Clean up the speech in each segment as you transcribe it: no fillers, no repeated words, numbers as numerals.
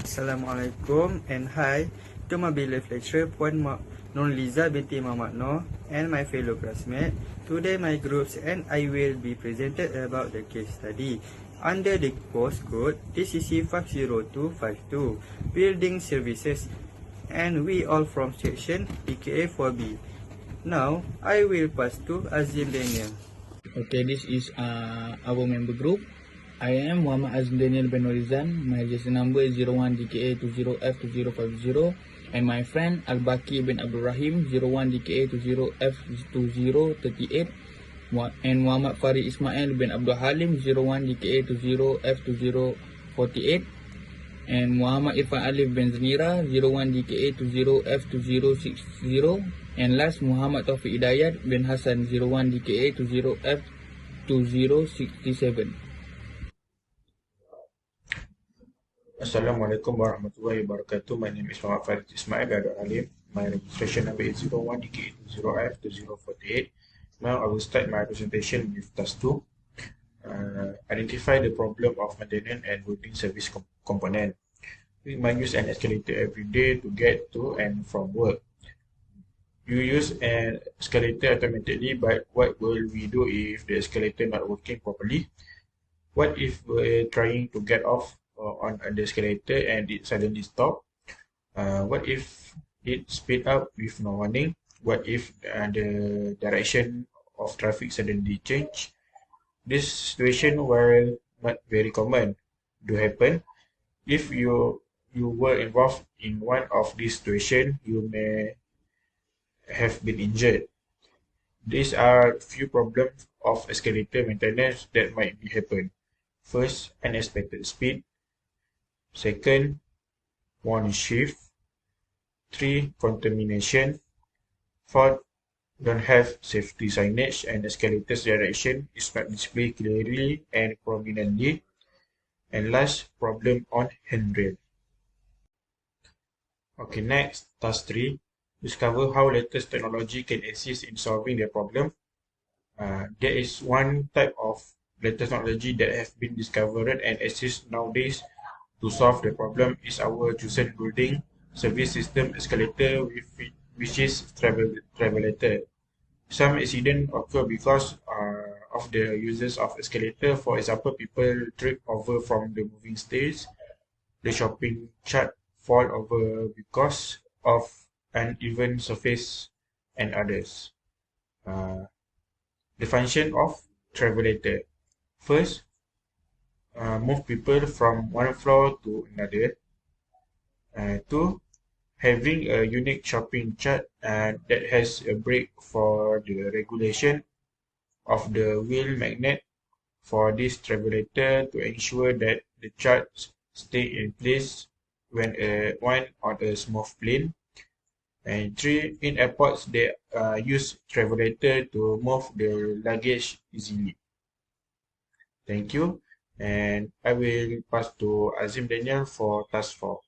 Assalamualaikum and hi to my beloved lecturer Puan Nurliza binti Muhammad Noor and my fellow classmates. Today my groups and I will be presented about the case study under the course code DCC50252 Building Services, and we all from section DKA4B. Now I will pass to Azim Daniel. Okay, this is our member group. I am Muhammad Azim Daniel bin Norizan. My register number is 01DKA20F2050, and my friend Al-Baki bin Abdul Rahim 01DKA20F2038, and Muhammad Farid Ismail bin Abdul Halim 01DKA20F2048, and Muhammad Irfan Alif bin Zanira 01DKA20F2060, and last Muhammad Taufik Hidayat bin Hassan 01DKA20F2067. Assalamualaikum warahmatullahi wabarakatuh. My name is Muhammad Farid Ismail bin Abdul Halim. My registration number is 01DKA20F2048. Now I will start my presentation with task 2. Identify the problem of maintenance and building service component. We might use an escalator every day to get to and from work. You use an escalator automatically, but what will we do if the escalator not working properly? What if we're trying to get off on the escalator and it suddenly stop? What if it speed up with no warning? What if the direction of traffic suddenly change? This situation, while not very common, do happen. If you were involved in one of these situations, you may have been injured. These are few problems of escalator maintenance that might be happen. First, unexpected speed. Second, warning shift. 3, contamination. 4, don't have safety signage and escalator's direction is not displayed clearly and prominently. And last, problem on handrail. Okay, next, task 3. Discover how latest technology can assist in solving the problem. There is one type of latest technology that have been discovered and assists nowadays to solve the problem is our chosen building service system escalator, which is travelator. Some accidents occur because of the uses of escalator. For example, people trip over from the moving stairs, the shopping cart fall over because of uneven surface, and others. The function of travelator. First, move people from one floor to another. 2, having a unique shopping chart that has a brake for the regulation of the wheel magnet for this travelator to ensure that the charts stay in place when one on a smooth plane. And 3, in airports they use travelator to move the luggage easily. Thank you. And I will pass to Azim Daniel for task 4.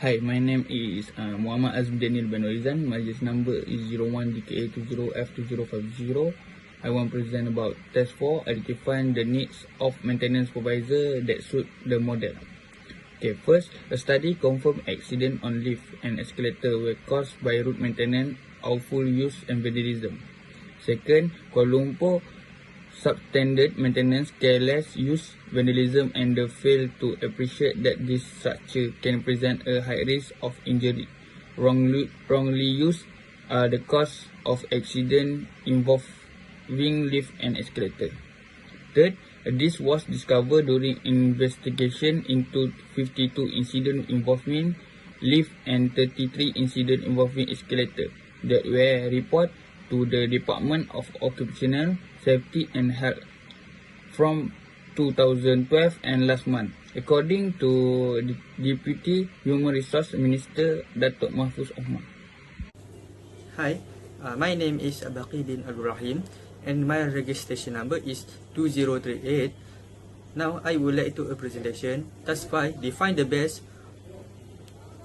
Hi, my name is Muhammad Azim Daniel bin Norizan. My register number is 01DKA20F2050. I want to present about task 4, identifying the needs of maintenance supervisor that suit the model. Okay, first, a study confirmed accident on lift and escalator were caused by route maintenance, awful use and vandalism. Second, Kuala Lumpur substandard maintenance, careless use, vandalism, and the fail to appreciate that this structure can present a high risk of injury. Wrongly used are the cause of accident involving lift and escalator. Third, this was discovered during investigation into 52 incidents involving lift and 33 incidents involving escalator that were reported to the Department of Occupational Safety and Health from 2012 and last month, according to the Deputy Human Resource Minister Datuk Mahfuz Ahmad. Hi, my name is Al-Baki bin Abdul Rahim and my registration number is 2038. Now I would like to a presentation. Task 5, define the best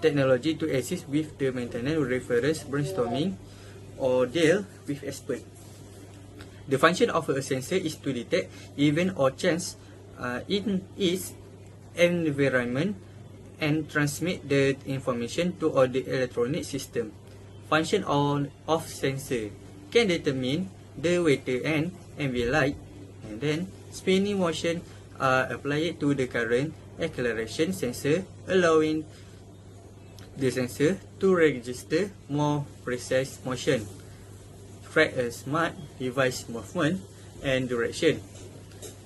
technology to assist with the maintenance reference brainstorming or deal with expert. The function of a sensor is to detect event or chance in its environment and transmit the information to all the electronic system. Function of sensor can determine the water and ambient light, and then spinning motion are applied to the current acceleration sensor, allowing the sensor to register more precise motion, track a smart device movement and direction,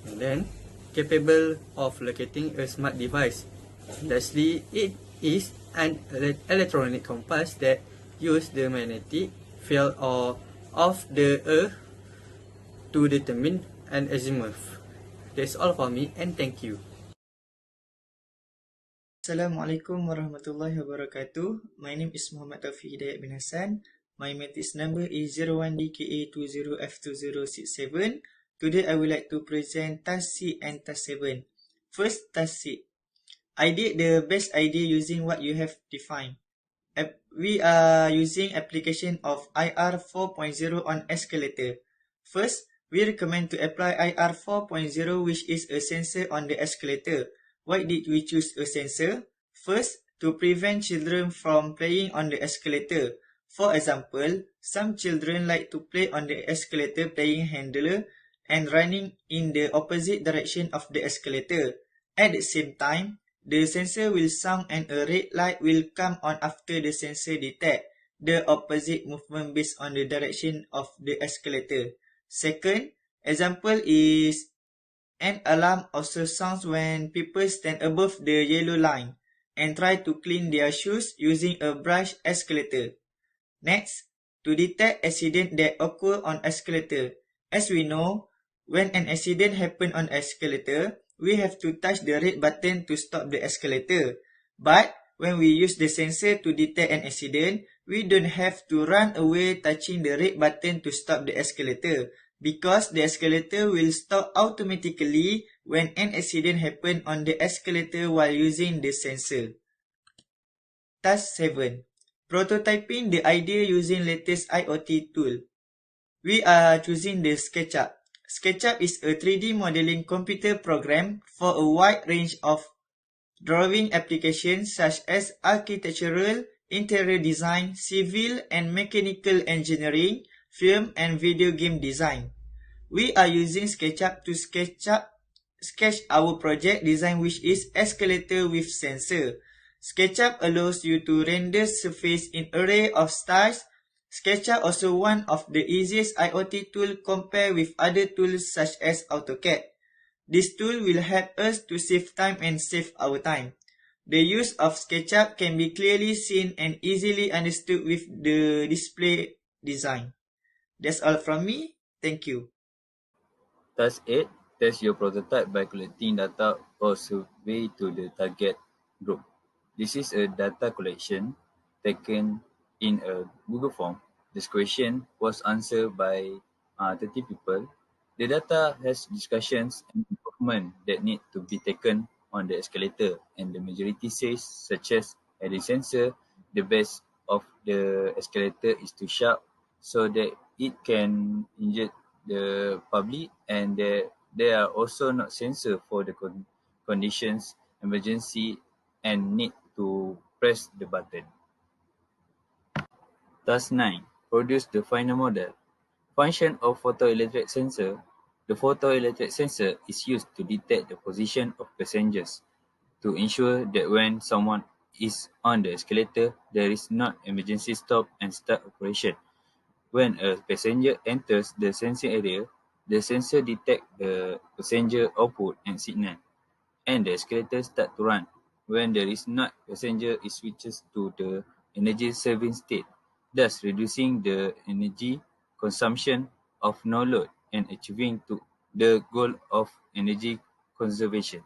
and then capable of locating a smart device. Lastly, it is an electronic compass that uses the magnetic field of the Earth to determine an azimuth. That's all for me, and thank you. Assalamualaikum warahmatullahi wabarakatuh. My name is Muhammad Taufiq Hidayat bin Hassan. My matrix number is 01DKA4B Today I would like to present task 6 and task 7. First, task 6. I did the best idea using what you have defined. We are using application of IR 4.0 on escalator. First, we recommend to apply IR 4.0, which is a sensor on the escalator. Why did we choose a sensor? First, to prevent children from playing on the escalator. For example, some children like to play on the escalator playing handler and running in the opposite direction of the escalator. At the same time, the sensor will sound and a red light will come on after the sensor detects the opposite movement based on the direction of the escalator. Second, example is an alarm also sounds when people stand above the yellow line and try to clean their shoes using a brush escalator. Next, to detect accident that occur on escalator. As we know, when an accident happens on escalator, we have to touch the red button to stop the escalator. But when we use the sensor to detect an accident, we don't have to run away touching the red button to stop the escalator, because the escalator will stop automatically when an accident happens on the escalator while using the sensor. Task 7. Prototyping the idea using latest IoT tool. We are choosing the SketchUp. SketchUp is a 3D modeling computer program for a wide range of drawing applications such as architectural, interior design, civil and mechanical engineering, film and video game design. We are using SketchUp to sketch our project design, which is escalator with sensor. SketchUp allows you to render surface in array of styles. SketchUp also one of the easiest IoT tool compared with other tools such as AutoCAD. This tool will help us to save time and save our time. The use of SketchUp can be clearly seen and easily understood with the display design. That's all from me. Thank you. Task 8. Test your prototype by collecting data or survey to the target group. This is a data collection taken in a Google form. This question was answered by 30 people. The data has discussions and improvement that need to be taken on the escalator, and the majority says, such as adding sensor, the base of the escalator is too sharp so that it can injure the public, and there are also not sensor for the conditions, emergency, and need to press the button. Task 9. Produce the final model. Function of photoelectric sensor. The photoelectric sensor is used to detect the position of passengers to ensure that when someone is on the escalator, there is not emergency stop and start operation. When a passenger enters the sensing area, the sensor detects the passenger output and signal, and the escalator starts to run. When there is not passenger, it switches to the energy saving state, thus reducing the energy consumption of no load and achieving to the goal of energy conservation.